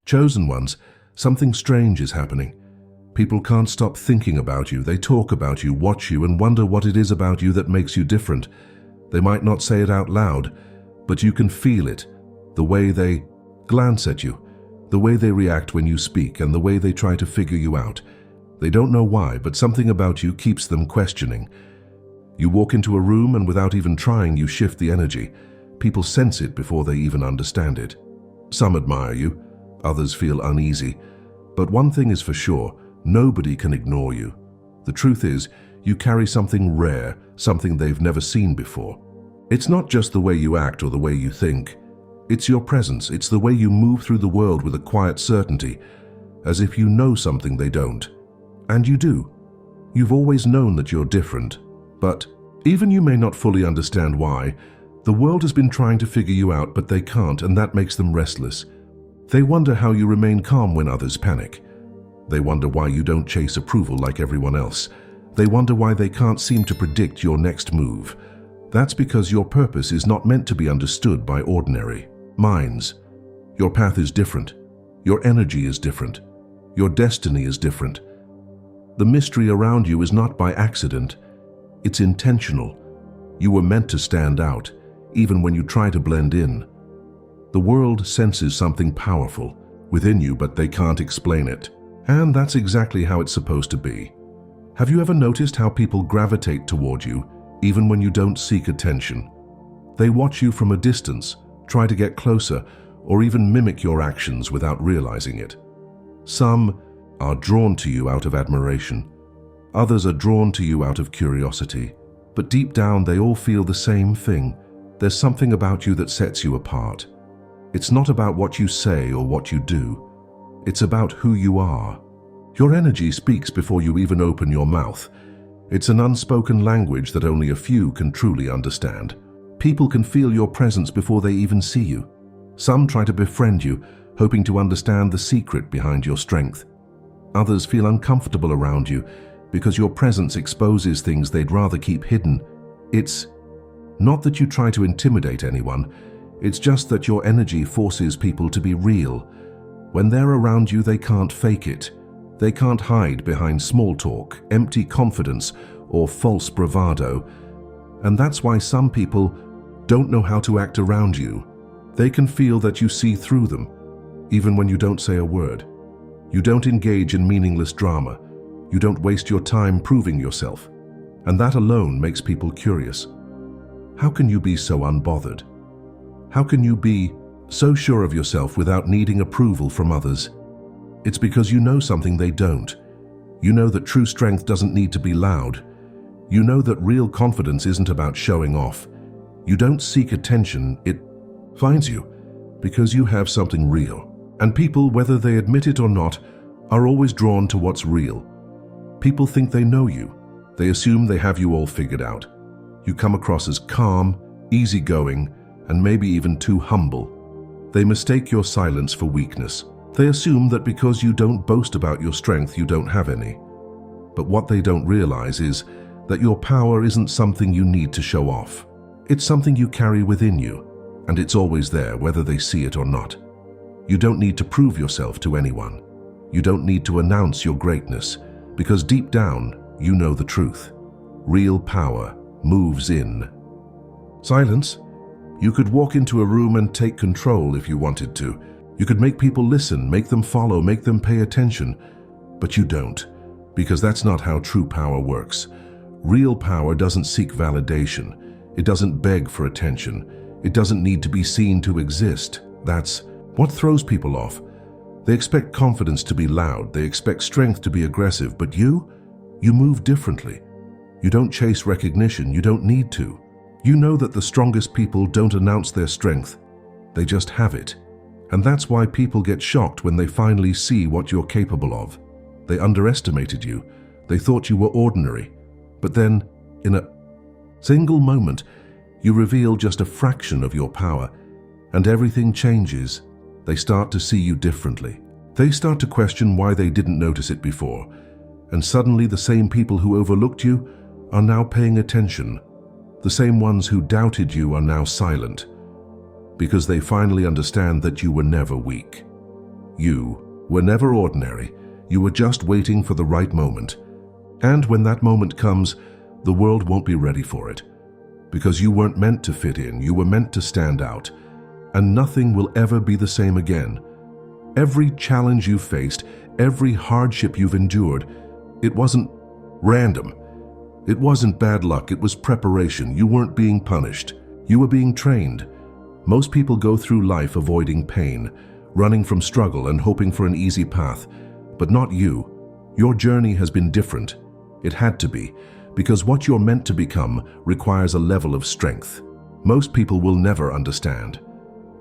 Chosen ones, something strange is happening. People can't stop thinking about you. They talk about you, watch you, and wonder what it is about you that makes you different. They might not say it out loud, but you can feel it. The way they glance at you, the way they react when you speak, and the way they try to figure you out. They don't know why, but something about you keeps them questioning. You walk into a room and without even trying, you shift the energy. People sense it before they even understand it. Some admire you, others feel uneasy. But one thing is for sure, nobody can ignore you. The truth is, you carry something rare, something they've never seen before. It's not just the way you act or the way you think. It's your presence, it's the way you move through the world with a quiet certainty, as if you know something they don't. And you do. You've always known that you're different. But even you may not fully understand why, the world has been trying to figure you out, but they can't, and that makes them restless. They wonder how you remain calm when others panic. They wonder why you don't chase approval like everyone else. They wonder why they can't seem to predict your next move. That's because your purpose is not meant to be understood by ordinary minds. Your path is different. Your energy is different. Your destiny is different. The mystery around you is not by accident. It's intentional. You were meant to stand out, even when you try to blend in. The world senses something powerful within you, but they can't explain it. And that's exactly how it's supposed to be. Have you ever noticed how people gravitate toward you, even when you don't seek attention? They watch you from a distance, try to get closer, or even mimic your actions without realizing it. Some are drawn to you out of admiration. Others are drawn to you out of curiosity. But deep down, they all feel the same thing. There's something about you that sets you apart. It's not about what you say or what you do. It's about who you are. Your energy speaks before you even open your mouth. It's an unspoken language that only a few can truly understand. People can feel your presence before they even see you. Some try to befriend you, hoping to understand the secret behind your strength. Others feel uncomfortable around you because your presence exposes things they'd rather keep hidden. It's not that you try to intimidate anyone, it's just that your energy forces people to be real. When they're around you, they can't fake it. They can't hide behind small talk, empty confidence, or false bravado. And that's why some people don't know how to act around you. They can feel that you see through them, even when you don't say a word. You don't engage in meaningless drama. You don't waste your time proving yourself. And that alone makes people curious. How can you be so unbothered? How can you be so sure of yourself without needing approval from others? It's because you know something they don't. You know that true strength doesn't need to be loud. You know that real confidence isn't about showing off. You don't seek attention, it finds you because you have something real. And people, whether they admit it or not, are always drawn to what's real. People think they know you. They assume they have you all figured out. You come across as calm, easygoing, and maybe even too humble. They mistake your silence for weakness. They assume that because you don't boast about your strength, you don't have any. But what they don't realize is that your power isn't something you need to show off. It's something you carry within you, and it's always there, whether they see it or not. You don't need to prove yourself to anyone. You don't need to announce your greatness, because deep down, you know the truth. Real power moves in. Silence. You could walk into a room and take control if you wanted to. You could make people listen, make them follow, make them pay attention. But you don't, because that's not how true power works. Real power doesn't seek validation. It doesn't beg for attention. It doesn't need to be seen to exist. That's what throws people off. They expect confidence to be loud. They expect strength to be aggressive. But you move differently. You don't chase recognition. You don't need to. You know that the strongest people don't announce their strength. They just have it. And that's why people get shocked when they finally see what you're capable of. They underestimated you. They thought you were ordinary. But then, in a single moment, you reveal just a fraction of your power, and everything changes. They start to see you differently. They start to question why they didn't notice it before. And suddenly the same people who overlooked you are now paying attention. The same ones who doubted you are now silent, because they finally understand that you were never weak. You were never ordinary. You were just waiting for the right moment. And when that moment comes, the world won't be ready for it. Because you weren't meant to fit in, you were meant to stand out. And nothing will ever be the same again. Every challenge you faced, every hardship you've endured, it wasn't random. It wasn't bad luck, it was preparation. You weren't being punished. You were being trained. Most people go through life avoiding pain, running from struggle and hoping for an easy path. But not you. Your journey has been different. It had to be, because what you're meant to become requires a level of strength. Most people will never understand.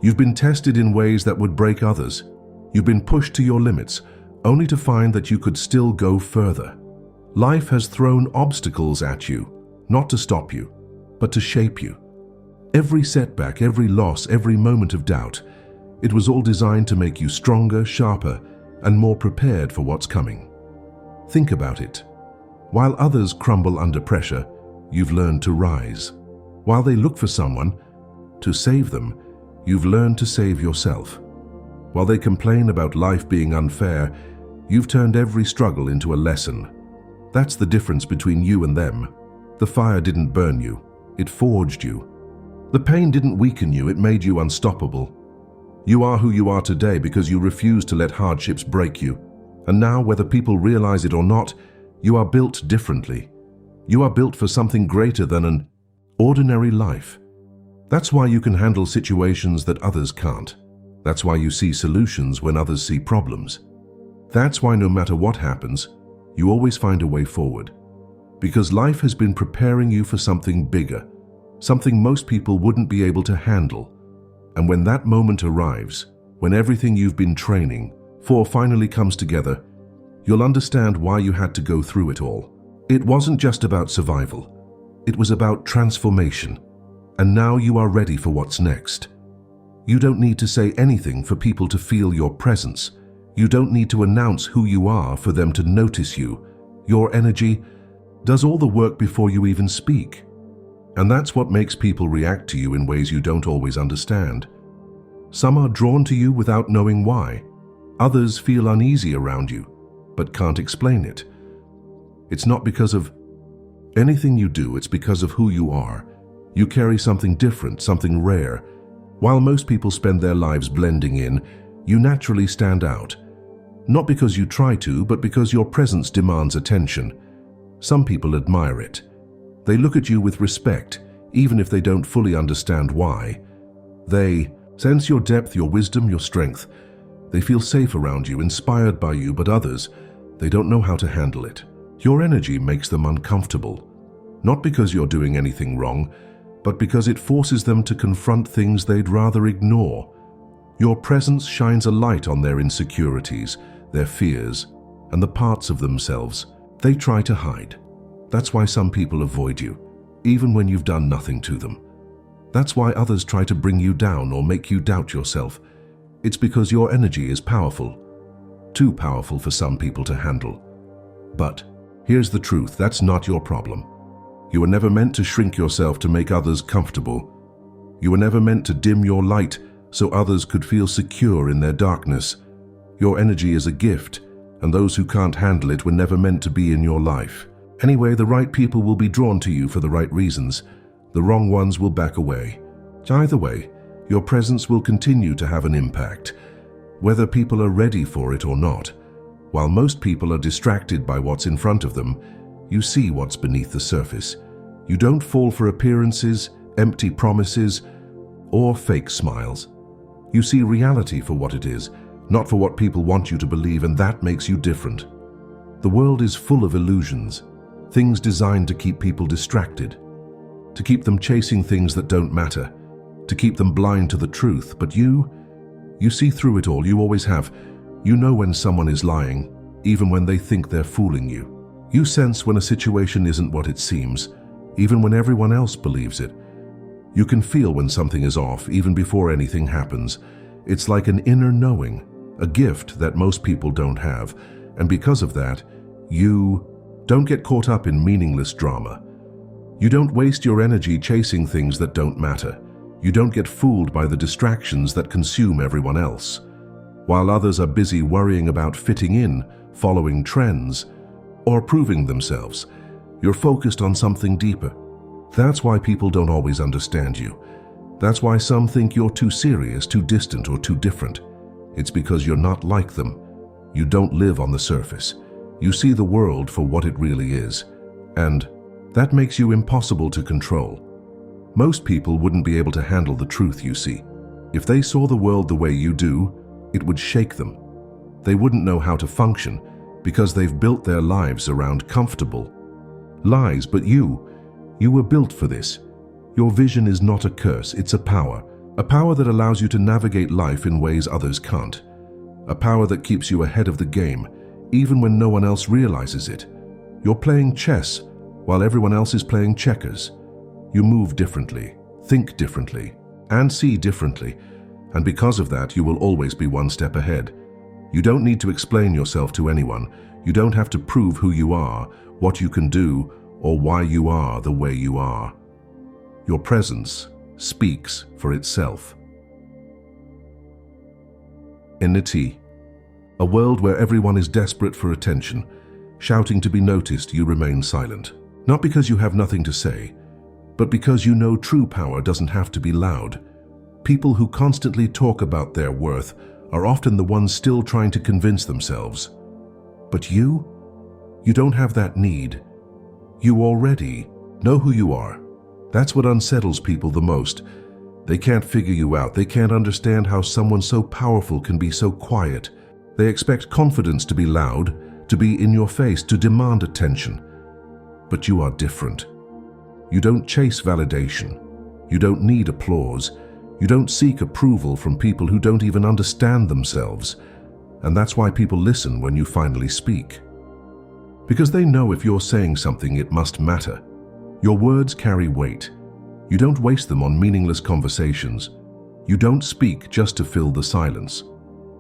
You've been tested in ways that would break others. You've been pushed to your limits, only to find that you could still go further. Life has thrown obstacles at you, not to stop you, but to shape you. Every setback, every loss, every moment of doubt, it was all designed to make you stronger, sharper, and more prepared for what's coming. Think about it. While others crumble under pressure, you've learned to rise. While they look for someone to save them, you've learned to save yourself. While they complain about life being unfair, you've turned every struggle into a lesson. That's the difference between you and them. The fire didn't burn you, it forged you. The pain didn't weaken you, it made you unstoppable. You are who you are today because you refused to let hardships break you. And now, whether people realize it or not, you are built differently. You are built for something greater than an ordinary life. That's why you can handle situations that others can't. That's why you see solutions when others see problems. That's why no matter what happens, you always find a way forward. Because life has been preparing you for something bigger, something most people wouldn't be able to handle. And when that moment arrives, when everything you've been training for finally comes together, you'll understand why you had to go through it all. It wasn't just about survival. It was about transformation. And now you are ready for what's next. You don't need to say anything for people to feel your presence. You don't need to announce who you are for them to notice you. Your energy does all the work before you even speak. And that's what makes people react to you in ways you don't always understand. Some are drawn to you without knowing why. Others feel uneasy around you, but can't explain it. It's not because of anything you do, it's because of who you are. You carry something different, something rare. While most people spend their lives blending in, you naturally stand out. Not because you try to, but because your presence demands attention. Some people admire it. They look at you with respect, even if they don't fully understand why. They sense your depth, your wisdom, your strength. They feel safe around you, inspired by you, but others, they don't know how to handle it. Your energy makes them uncomfortable. Not because you're doing anything wrong, but because it forces them to confront things they'd rather ignore. Your presence shines a light on their insecurities, their fears, and the parts of themselves they try to hide. That's why some people avoid you, even when you've done nothing to them. That's why others try to bring you down or make you doubt yourself. It's because your energy is powerful. Too powerful for some people to handle. But here's the truth, that's not your problem. You were never meant to shrink yourself to make others comfortable. You were never meant to dim your light so others could feel secure in their darkness. Your energy is a gift, and those who can't handle it were never meant to be in your life. Anyway, the right people will be drawn to you for the right reasons. The wrong ones will back away. Either way, your presence will continue to have an impact, whether people are ready for it or not. While most people are distracted by what's in front of them, you see what's beneath the surface. You don't fall for appearances, empty promises, or fake smiles. You see reality for what it is, not for what people want you to believe, and that makes you different. The world is full of illusions, things designed to keep people distracted, to keep them chasing things that don't matter, to keep them blind to the truth. But you see through it all, you always have. You know when someone is lying, even when they think they're fooling you. You sense when a situation isn't what it seems, even when everyone else believes it. You can feel when something is off, even before anything happens. It's like an inner knowing, a gift that most people don't have. And because of that, you don't get caught up in meaningless drama. You don't waste your energy chasing things that don't matter. You don't get fooled by the distractions that consume everyone else. while others are busy worrying about fitting in, following trends, or proving themselves. You're focused on something deeper. That's why people don't always understand you. That's why some think you're too serious, too distant, or too different. It's because you're not like them. You don't live on the surface. You see the world for what it really is. And that makes you impossible to control. Most people wouldn't be able to handle the truth you see. If they saw the world the way you do, it would shake them. They wouldn't know how to function because they've built their lives around comfortable lies. But you were built for this. Your vision is not a curse, it's a power that allows you to navigate life in ways others can't. A power that keeps you ahead of the game, even when no one else realizes it. You're playing chess while everyone else is playing checkers. You move differently, think differently, and see differently, and because of that, you will always be one step ahead. You don't need to explain yourself to anyone. You don't have to prove who you are, what you can do, or why you are the way you are. Your presence speaks for itself. Enity. A world where everyone is desperate for attention, shouting to be noticed, you remain silent. Not because you have nothing to say, but because you know true power doesn't have to be loud. People who constantly talk about their worth are often the ones still trying to convince themselves. But you don't have that need. You already know who you are. That's what unsettles people the most. They can't figure you out. They can't understand how someone so powerful can be so quiet. They expect confidence to be loud, to be in your face, to demand attention. But you are different. You don't chase validation. You don't need applause. You don't seek approval from people who don't even understand themselves. And that's why people listen when you finally speak. Because they know if you're saying something, it must matter. Your words carry weight. You don't waste them on meaningless conversations. You don't speak just to fill the silence.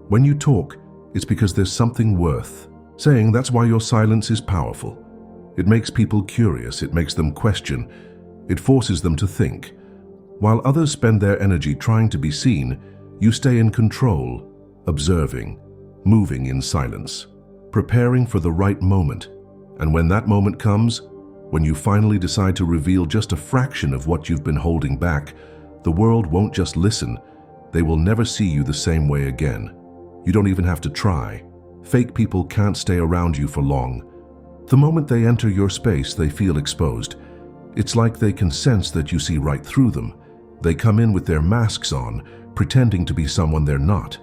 When you talk, it's because there's something worth saying. That's why your silence is powerful. It makes people curious. It makes them question. It forces them to think. While others spend their energy trying to be seen, you stay in control, observing, moving in silence, preparing for the right moment. And when that moment comes, when you finally decide to reveal just a fraction of what you've been holding back, the world won't just listen. They will never see you the same way again. You don't even have to try. Fake people can't stay around you for long. The moment they enter your space, they feel exposed. It's like they can sense that you see right through them. They come in with their masks on, pretending to be someone they're not.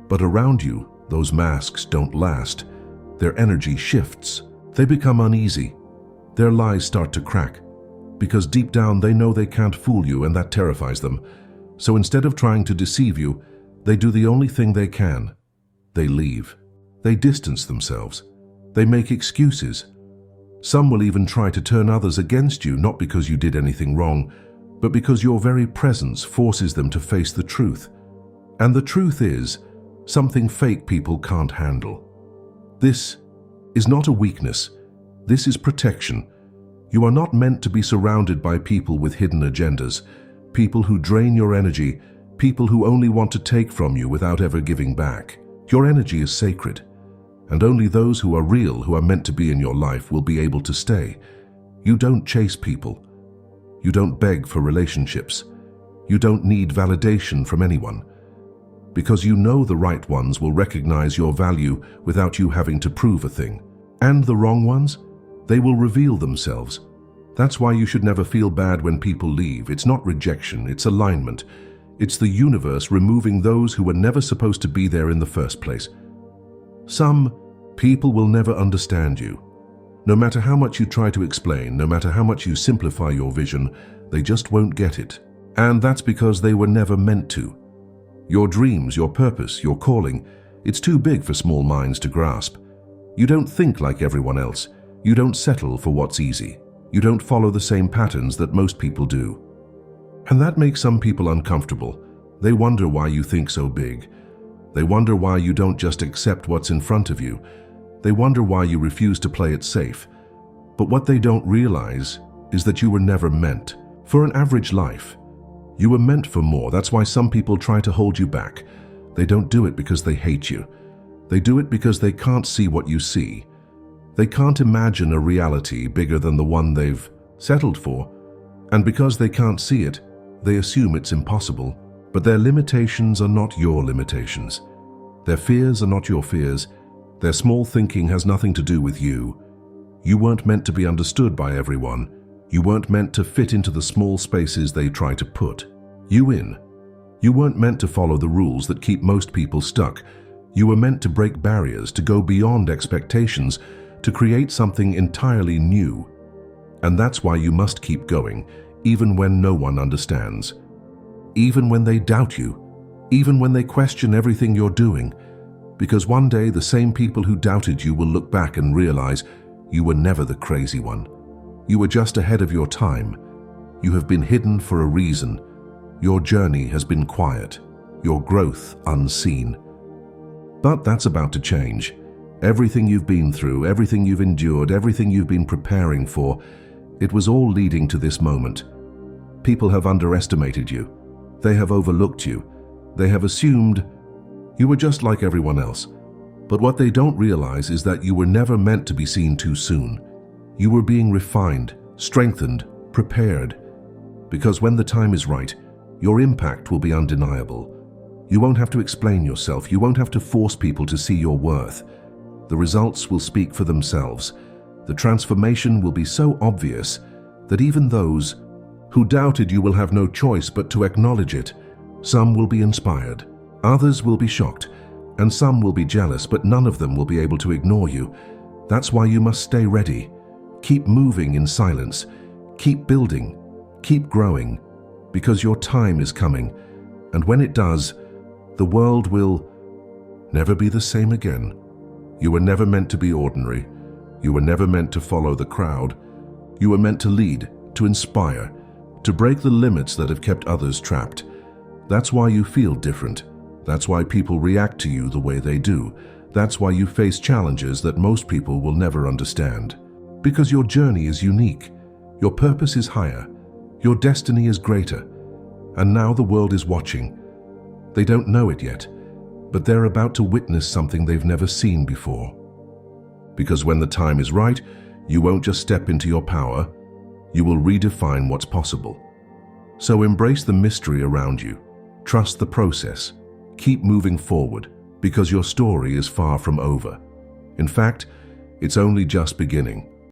But around you, those masks don't last. Their energy shifts. They become uneasy. Their lies start to crack. Because deep down they know they can't fool you, and that terrifies them. So instead of trying to deceive you, they do the only thing they can. They leave. They distance themselves. They make excuses. Some will even try to turn others against you, not because you did anything wrong, but because your very presence forces them to face the truth. And the truth is something fake people can't handle. This is not a weakness. This is protection. You are not meant to be surrounded by people with hidden agendas, people who drain your energy, people who only want to take from you without ever giving back. Your energy is sacred, and only those who are real, who are meant to be in your life, will be able to stay. You don't chase people. You don't beg for relationships. You don't need validation from anyone, because you know the right ones will recognize your value without you having to prove a thing. And the wrong ones, they will reveal themselves. That's why you should never feel bad when people leave. It's not rejection, it's alignment. It's the universe removing those who were never supposed to be there in the first place. Some people will never understand you. No matter how much you try to explain, no matter how much you simplify your vision, they just won't get it. And that's because they were never meant to. Your dreams, your purpose, your calling, it's too big for small minds to grasp. You don't think like everyone else. You don't settle for what's easy. You don't follow the same patterns that most people do. And that makes some people uncomfortable. They wonder why you think so big. They wonder why you don't just accept what's in front of you. They wonder why you refuse to play it safe. But what they don't realize is that you were never meant for an average life. You were meant for more. That's why some people try to hold you back. They don't do it because they hate you. They do it because they can't see what you see. They can't imagine a reality bigger than the one they've settled for. And because they can't see it, they assume it's impossible. But their limitations are not your limitations. Their fears are not your fears. Their small thinking has nothing to do with you. You weren't meant to be understood by everyone. You weren't meant to fit into the small spaces they try to put you in. You weren't meant to follow the rules that keep most people stuck. You were meant to break barriers, to go beyond expectations, to create something entirely new. And that's why you must keep going, even when no one understands. Even when they doubt you, even when they question everything you're doing. Because one day the same people who doubted you will look back and realize you were never the crazy one. You were just ahead of your time. You have been hidden for a reason. Your journey has been quiet, your growth unseen. But that's about to change. Everything you've been through, everything you've endured, everything you've been preparing for, it was all leading to this moment. People have underestimated you. They have overlooked you. They have assumed you were just like everyone else. But what they don't realize is that you were never meant to be seen too soon. You were being refined, strengthened, prepared. Because when the time is right, your impact will be undeniable. You won't have to explain yourself. You won't have to force people to see your worth. The results will speak for themselves. The transformation will be so obvious that even those who doubted you will have no choice but to acknowledge it. Some will be inspired, others will be shocked, and some will be jealous, but none of them will be able to ignore you. That's why you must stay ready. Keep moving in silence. Keep building. Keep growing. Because your time is coming. And when it does, the world will never be the same again. You were never meant to be ordinary. You were never meant to follow the crowd. You were meant to lead, to inspire, to break the limits that have kept others trapped. That's why you feel different. That's why people react to you the way they do. That's why you face challenges that most people will never understand. Because your journey is unique. Your purpose is higher. Your destiny is greater. And now the world is watching. They don't know it yet, but they're about to witness something they've never seen before. Because when the time is right, you won't just step into your power, you will redefine what's possible. So embrace the mystery around you. Trust the process. Keep moving forward, because your story is far from over. In fact, it's only just beginning.